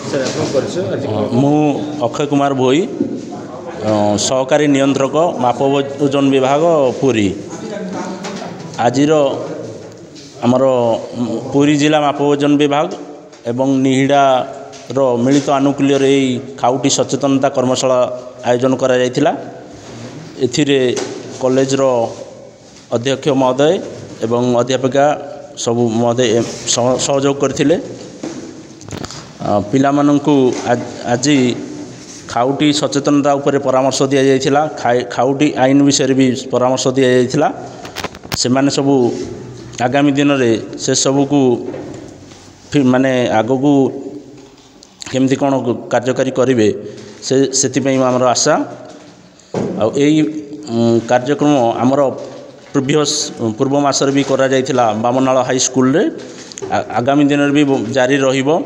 मु अक्षय कुमार भोई सहकारी नियंत्रक माप ओजन विभाग पुरी आजिर आमर पुरी जिला माप ओजन विभाग एवं निहिडा रो मिलित आनुकूल्य खाउटी सचेतनता कर्मशाला आयोजन करा जायथिला। एथिरे कॉलेज रो अध्यक्ष महोदय एवं अध्यापिका सब महोदय सहयोग करथिले। पिला माननकु आज खाउटी सचेतनता उपरे परामर्श दिया जायथिला। खाउटी आईन विषय भी परामर्श दिया जायथिला। से माने सब आगामी दिन रे से सब को माने आगो को केमती कौन कार्यकारी करेंगे से आमर आशा आई कार्यक्रम आमर पूर्व मासर भी करा जायथिला बामनाल हाई स्कूल रे। आगामी दिन भी जारी रहिबो।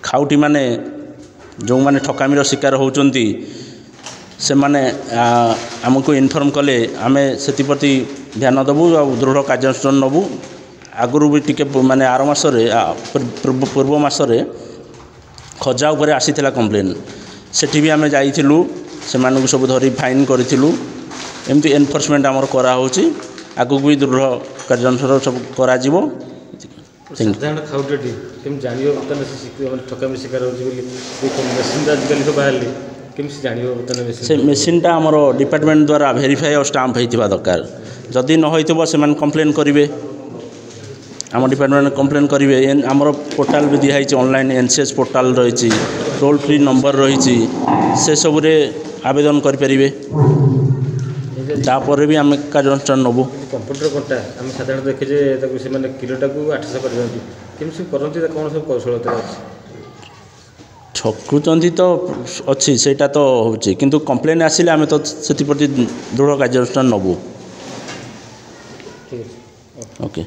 खाउटी माने जो माने ठकामीर शिकार होउचंती से माने आमको इनफॉर्म कले आमे सेति प्रति ध्यान देबू और दृढ़ कार्यानुष्ठान नबू। आगुरु भी टिके माने आर मासरे पूर्व मासरे खजा उपरे आसीथिला कंप्लेन सेठी भी आमे जाइथिलु। से मानकु सब धरी फाइन करिथिलु। एमती एनफोर्समेंट आमर करा होची। आगु भी दृढ़ कार्यानुष्ठान सब करा जिवो। साधारण खाउटी केम जानियो तने ठकामी शिकार होची बोली मशीन आजकल सब बाहरली केमसी जानियो तने मशीन से मशीनटा आमर डिपार्टमेंट द्वारा वेरीफाई और स्टाम्प होइतिबा दरकार। जदि न होइतिबो से मान कंप्लेन करिवे। आम डिपार्टमेंट कंप्लेन करेंगे। आमर पोर्टाल भी दिखाई ऑनलाइन एनसीएस पोर्टाल रही टोल फ्री नंबर रही से सबुरे आवेदन करें। तापर भी आम कार्यानुष्ठान नबू। कंप्यूटर कटा आम साधारण देखे से किलोटा को 800 कर दिखाती करती कौन सब कौशलता ठकुचंती तो अच्छी सेटा तो होची किंतु कंप्लेन आसिले आम तो से दृढ़ कार्यानुष्ठान नबू। ठीक है। ओके।